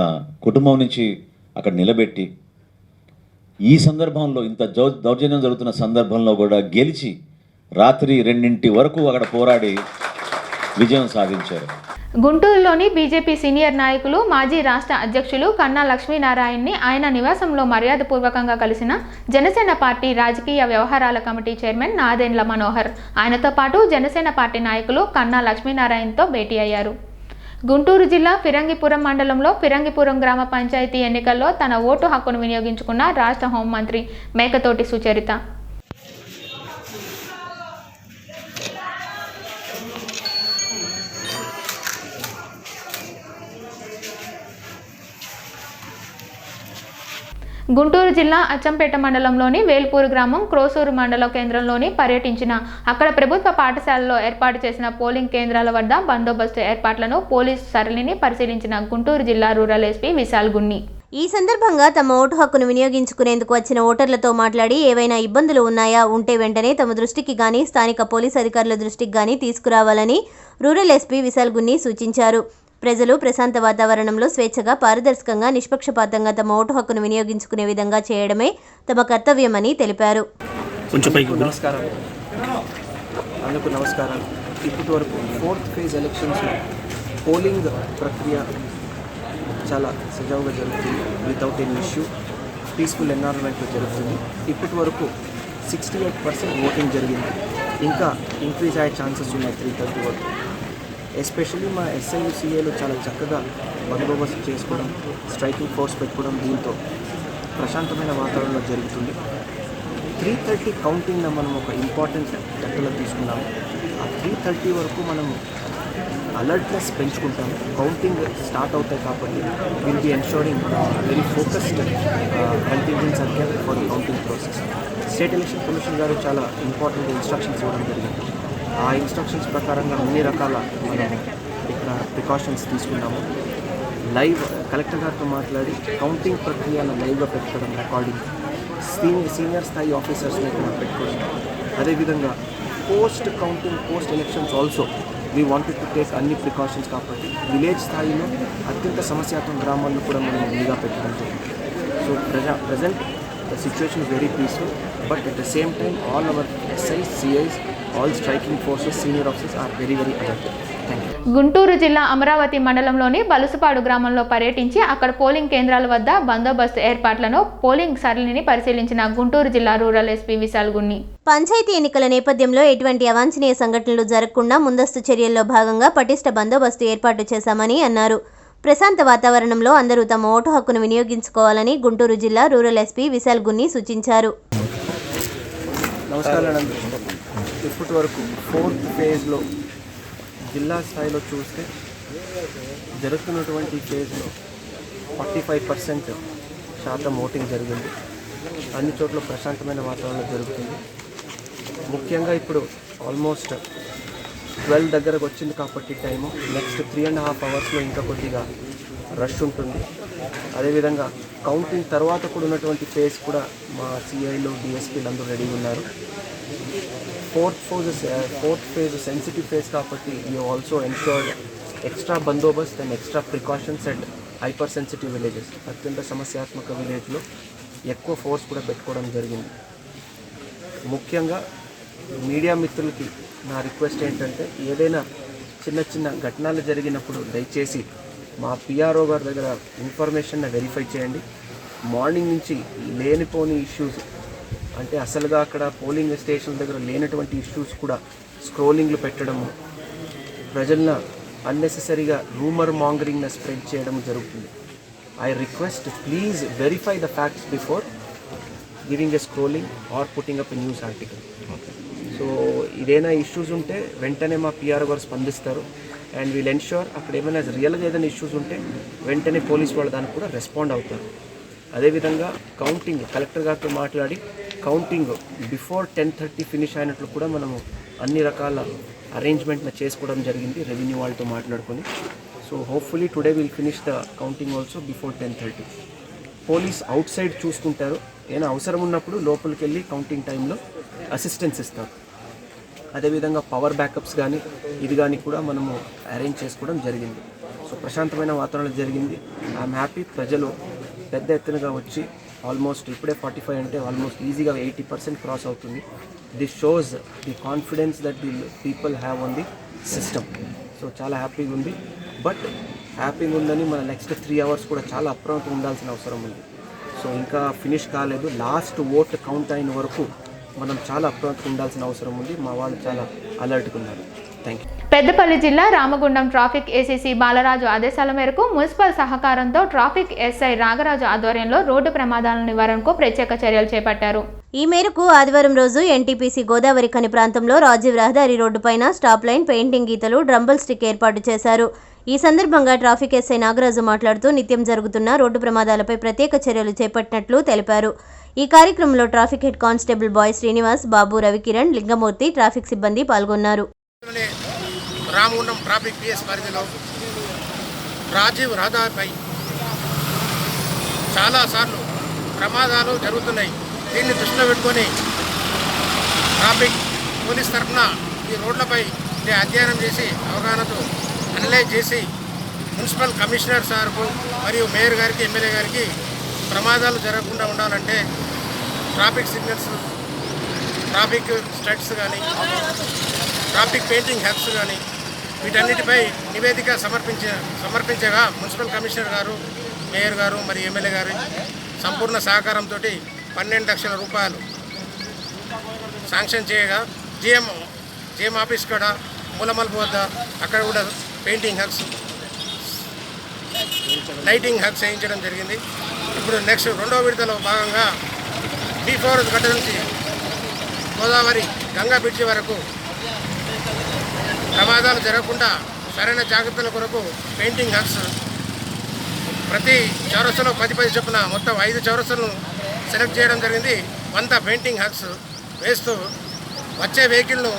Speaker 11: కుటుంబం నుంచి అక్కడ నిలబెట్టి ఈ సందర్భంలో ఇంత దౌర్జన్యం జరుగుతున్న సందర్భంలో కూడా గెలిచి రాత్రి 2 వరకు అక్కడ పోరాడి విజయం సాధించారు.
Speaker 1: గుంటూరులోని బీజేపీ సీనియర్ నాయకులు, మాజీ రాష్ట్ర అధ్యక్షులు కన్నా లక్ష్మీనారాయణని ఆయన నివాసంలో మర్యాదపూర్వకంగా కలిసిన జనసేన పార్టీ రాజకీయ వ్యవహారాల కమిటీ చైర్మన్ నాదెండ్ల మనోహర్ ఆయనతో పాటు జనసేన పార్టీ నాయకులు కన్నా లక్ష్మీనారాయణతో భేటీ అయ్యారు. గుంటూరు జిల్లా ఫిరంగిపురం మండలంలో ఫిరంగిపురం గ్రామ పంచాయతీ ఎన్నికల్లో తన ఓటు హక్కును వినియోగించుకున్న రాష్ట్ర హోంమంత్రి మేకతోటి సుచరిత. గుంటూరు జిల్లా అచ్చంపేట మండలంలోని వేల్పూరు గ్రామం క్రోసూరు మండల కేంద్రంలోని పర్యటించిన అక్కడ ప్రభుత్వ పాఠశాలలో ఏర్పాటు చేసిన పోలింగ్ కేంద్రాల వద్ద బందోబస్తు ఏర్పాట్లను పోలీసు సరళిని పరిశీలించిన గుంటూరు జిల్లా రూరల్ ఎస్పీ విశాల్ గున్ని.
Speaker 2: ఈ సందర్భంగా తమ ఓటు హక్కును వినియోగించుకునేందుకు వచ్చిన ఓటర్లతో మాట్లాడి ఏవైనా ఇబ్బందులు ఉన్నాయా, ఉంటే వెంటనే తమ దృష్టికి గానీ స్థానిక పోలీసు అధికారుల దృష్టికి గానీ తీసుకురావాలని రూరల్ ఎస్పీ విశాల్ గున్ని సూచించారు. ప్రజలు ప్రశాంత వాతావరణంలో స్వేచ్ఛగా, పారదర్శకంగా, నిష్పక్షపాతంగా తమ ఓటు హక్కును వినియోగించుకునే విధంగా చేయడమే తమ కర్తవ్యమని తెలిపారు.
Speaker 12: నమస్కారం. ఇప్పటి వరకు 4th ఫేజ్ ఎలక్షన్స్ పోలింగ్ ప్రక్రియ చాలా సజావుగా జరుగుతుంది. వితౌట్ ఎనీ ఇష్యూ, పీస్ఫుల్ ఎన్వైరన్మెంట్లో జరుగుతుంది. ఇప్పటి వరకు 68% ఓటింగ్ జరిగింది. ఇంకా ఇంక్రీజ్ అయ్యే ఛాన్సెస్ ఉన్నాయి 330 వరకు. ఎస్పెషల్లీ మా ఎస్ఐలు, సిఐలు చాలా చక్కగా బందోబస్తు చేసుకోవడం, స్ట్రైకింగ్ ఫోర్స్ పెట్టుకోవడం, దీంతో ప్రశాంతమైన వాతావరణంలో జరుగుతుంది. 330 కౌంటింగ్లో మనం ఒక ఇంపార్టెంట్ గంటలో తీసుకున్నాము. ఆ 330 వరకు మనము అలర్ట్నెస్ పెంచుకుంటాము. కౌంటింగ్ స్టార్ట్ అవుతాయి కాబట్టి will be ensuring very focused contingents are care for the counting process. State election commission గారు చాలా ఇంపార్టెంట్ ఇన్స్ట్రక్షన్స్ ఇవ్వడం జరిగింది. ఆ ఇన్స్ట్రక్షన్స్ ప్రకారంగా అన్ని రకాల మనం ఇక్కడ ప్రికాషన్స్ తీసుకున్నాము. లైవ్ కలెక్టర్ గారితో మాట్లాడి కౌంటింగ్ ప్రక్రియను లైవ్గా పెట్టడం, రికార్డింగ్, సీనియర్ స్థాయి ఆఫీసర్స్ని ఇక్కడ పెట్టుకోవడం. అదేవిధంగా post counting, post elections also we wanted to take అన్ని ప్రికాషన్స్ కాబట్టి విలేజ్ స్థాయిలో అత్యంత సమస్యాత్మక గ్రామాలను కూడా మనం ముందుగా పెట్టడం జరిగింది. So present the situation is very peaceful, but at the same time all our SIs, CIs, all striking forces, senior officers are very, very alert.
Speaker 1: Guntur జిల్లా అమరావతి మండలంలోని బలుసుపాడు గ్రామంలో పర్యటించి అక్కడ పోలింగ్ కేంద్రాల వద్ద బందోబస్తు ఏర్పాట్లను, పోలింగ్ సరళిని పరిశీలించిన గుంటూరు జిల్లా రూరల్ ఎస్పీ విశాల్ గున్ని.
Speaker 2: పంచాయతీ ఎన్నికల నేపథ్యంలో ఎటువంటి అవాంఛనీయ సంఘటనలు జరగకుండా ముందస్తు చర్యల్లో భాగంగా పటిష్ట బందోబస్తు ఏర్పాటు చేశామని అన్నారు. ప్రశాంత వాతావరణంలో అందరూ తమ ఓటు హక్కును వినియోగించుకోవాలని గుంటూరు జిల్లా రూరల్ ఎస్పీ విశాల్ గున్ని సూచించారు.
Speaker 12: నమస్కారం. ఇప్పటి వరకు 4th ఫేజ్లో జిల్లా స్థాయిలో చూస్తే జరుగుతున్నటువంటి ఫేజ్లో 45% శాతం ఓటింగ్ జరిగింది. అన్ని చోట్ల ప్రశాంతమైన వాతావరణం జరుగుతుంది. ముఖ్యంగా ఇప్పుడు ఆల్మోస్ట్ 12 దగ్గరకు వచ్చింది కాబట్టి టైము నెక్స్ట్ 3.5 అవర్స్లో ఇంకా కొద్దిగా రష్ ఉంటుంది. అదేవిధంగా కౌంటింగ్ తర్వాత కూడా ఉన్నటువంటి ఫేజ్ కూడా మా సిఐలు డిఎస్పీలు అందరూ రెడీగా ఉన్నారు. ఫోర్త్ ఫేజ్ సెన్సిటివ్ ఫేజ్ కాబట్టి you also ensured extra Bandobast and extra precautions and hyper sensitive villages, అత్యంత సమస్యాత్మక విలేజ్లో ఎక్కువ ఫోర్స్ కూడా పెట్టుకోవడం జరిగింది. ముఖ్యంగా మీడియా మిత్రులకి నా రిక్వెస్ట్ ఏంటంటే ఏదైనా చిన్న చిన్న ఘటనలు జరిగినప్పుడు దయచేసి మా పిఆర్ఓ గారి దగ్గర ఇన్ఫర్మేషన్ వెరిఫై చేయండి. మార్నింగ్ నుంచి లేనిపోని ఇష్యూస్ అంటే అసలుగా అక్కడ పోలింగ్ స్టేషన్ దగ్గర లేనటువంటి ఇష్యూస్ కూడా స్క్రోలింగ్లు పెట్టడము, ప్రజలను అన్నెసెసరీగా రూమర్ మాంగరింగ్ను స్ప్రెడ్ చేయడం జరుగుతుంది. I request please verify the facts before giving a scrolling or putting up a news article. So ఇదేనా ఇష్యూస్ ఉంటే వెంటనే మా పిఆర్ఓ గారు స్పందిస్తారు అండ్ వీల్ ఎన్ష్యూర్ అక్కడ ఏమైనా రియల్గా ఏదైనా ఇష్యూస్ ఉంటే వెంటనే పోలీస్ వాళ్ళు దానికి కూడా రెస్పాండ్ అవుతారు. అదేవిధంగా కౌంటింగ్ కలెక్టర్ గారితో మాట్లాడి కౌంటింగ్ బిఫోర్ 10:30 ఫినిష్ అయినట్లు కూడా మనము అన్ని రకాల అరేంజ్మెంట్ని చేసుకోవడం జరిగింది రెవెన్యూ వాళ్ళతో మాట్లాడుకొని. So hopefully today will finish the counting also before 10:30. Police out side చూసుకుంటారు, ఏమైనా అవసరం ఉన్నప్పుడు లోపలికి వెళ్ళి కౌంటింగ్ టైంలో అసిస్టెన్స్ ఇస్తారు. అదేవిధంగా పవర్ బ్యాకప్స్ కానీ ఇది కానీ కూడా మనము అరేంజ్ చేసుకోవడం జరిగింది. సో ప్రశాంతమైన వాతావరణం జరిగింది. I'm happy. ప్రజలు పెద్ద ఎత్తునగా వచ్చి ఆల్మోస్ట్ ఇప్పుడే 45 అంటే ఆల్మోస్ట్ ఈజీగా 80% క్రాస్ అవుతుంది. This shows the confidence that the people have on the system. So చాలా హ్యాపీగా ఉంది. బట్ హ్యాపీగా ఉందని మన నెక్స్ట్ 3 అవర్స్ కూడా చాలా అప్రమత్తం ఉండాల్సిన అవసరం ఉంది. సో ఇంకా ఫినిష్ కాలేదు. లాస్ట్ ఓట్ కౌంట్ అయిన వరకు మనం చాలా అప్రమత్తం ఉండాల్సిన అవసరం ఉంది. మా వాళ్ళు చాలా అలర్ట్గా ఉన్నారు. Thank you.
Speaker 1: పెద్దపల్లి జిల్లా రామగుండం ట్రాఫిక్ ఏసీసీ బాలరాజు ఆదేశాల మేరకు మున్సిపల్ సహకారంతో ట్రాఫిక్ ఎస్ఐ నాగరాజు ఆధ్వర్యంలో రోడ్డు ప్రమాదాల నివారణకు ప్రత్యేక చర్యలు చేపట్టారు.
Speaker 2: ఈ మేరకు ఆదివారం రోజు ఎన్టీపీసీ గోదావరి ఖని ప్రాంతంలో రాజీవ్ రహదారి రోడ్డుపైన స్టాప్ లైన్, పెయింటింగ్ గీతలు, డ్రంబుల్ స్టిక్ ఏర్పాటు చేశారు. ఈ సందర్భంగా ట్రాఫిక్ ఎస్ఐ నాగరాజు మాట్లాడుతూ నిత్యం జరుగుతున్న రోడ్డు ప్రమాదాలపై ప్రత్యేక చర్యలు చేపట్టినట్లు తెలిపారు. ఈ కార్యక్రమంలో ట్రాఫిక్ హెడ్ కానిస్టేబుల్ బాయ్ శ్రీనివాస్, బాబు, రవికిరణ్, లింగమూర్తి, ట్రాఫిక్ సిబ్బంది పాల్గొన్నారు.
Speaker 7: రామగుండం ట్రాఫిక్ పిఎస్ పరిధిలో రాజీవ్ రహదారిపై చాలాసార్లు ప్రమాదాలు జరుగుతున్నాయి. దీన్ని దృష్టిలో పెట్టుకొని ట్రాఫిక్ పోలీస్ తరఫున ఈ రోడ్లపై అధ్యయనం చేసి అవగాహనతో అనలైజ్ చేసి మున్సిపల్ కమిషనర్ సార్కు మరియు మేయర్ గారికి, ఎమ్మెల్యే గారికి ప్రమాదాలు జరగకుండా ఉండాలంటే ట్రాఫిక్ సిగ్నల్స్, ట్రాఫిక్ స్టడ్స్ కానీ, ట్రాఫిక్ పెయింటింగ్ హెడ్స్ కానీ వీటన్నిటిపై నివేదిక సమర్పించగా మున్సిపల్ కమిషనర్ గారు, మేయర్ గారు మరియు ఎమ్మెల్యే గారి సంపూర్ణ సహకారంతో 12 లక్షల రూపాయలు శాంక్షన్ చేయగా జిఎం ఆఫీస్ కూడా మూలమల్పు వద్ద అక్కడ కూడా పెయింటింగ్ హక్స్, లైటింగ్ హక్స్ వేయించడం జరిగింది. ఇప్పుడు నెక్స్ట్ 2వ విడతలో భాగంగా B4 గడ్డ నుంచి గోదావరి గంగా బ్రిడ్జి వరకు ప్రమాదాలు జరగకుండా సరైన జాగ్రత్తల కొరకు పెయింటింగ్ హక్స్ ప్రతి చౌరస్తాలో 10 చొప్పున మొత్తం 5 చౌరస్తాలను సెలెక్ట్ చేయడం జరిగింది. 100 పెయింటింగ్ హక్స్ వేస్తూ వచ్చే వెహికల్ను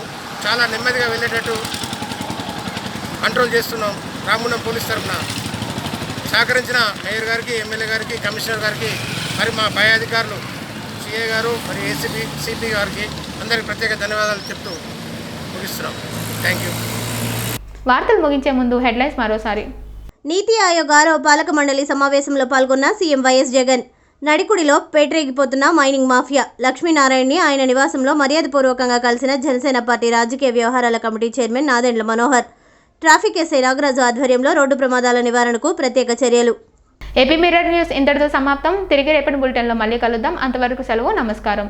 Speaker 7: చాలా నెమ్మదిగా వెళ్ళేటట్టు కంట్రోల్ చేస్తున్నాం. రామగుండం పోలీస్ తరఫున సహకరించిన మేయర్ గారికి, ఎమ్మెల్యే గారికి, కమిషనర్ గారికి, మరి మా పై అధికారులు సిఏ గారు మరి ఏసీపీ, సిపి గారికి అందరికీ ప్రత్యేక ధన్యవాదాలు చెప్తూ ముగిస్తున్నాం. Thank you.
Speaker 1: వార్తలు ముగించే ముందు హెడ్లైన్స్ మరోసారి.
Speaker 2: నీతి ఆయోగ్ 6వ పాలక మండలి సమావేశంలో పాల్గొన్న సీఎం వైఎస్ జగన్. నడికుడిలో పేటరేగిపోతున్న మైనింగ్ మాఫియా. లక్ష్మీనారాయణని ఆయన నివాసంలో మర్యాదపూర్వకంగా కలిసిన జనసేన పార్టీ రాజకీయ వ్యవహారాల committee chairman Nadendla Manohar. Traffic SI Nagaraju ఆధ్వర్యంలో రోడ్డు ప్రమాదాల నివారణకు ప్రత్యేక చర్యలు.
Speaker 1: ఏపీ మిర్రర్ న్యూస్ ఇంతటితో సమాప్తం. తిరిగి రేపటి బులెటిన్లో మళ్ళీ కలుద్దాం. అంతవరకు సెలవు. నమస్కారం.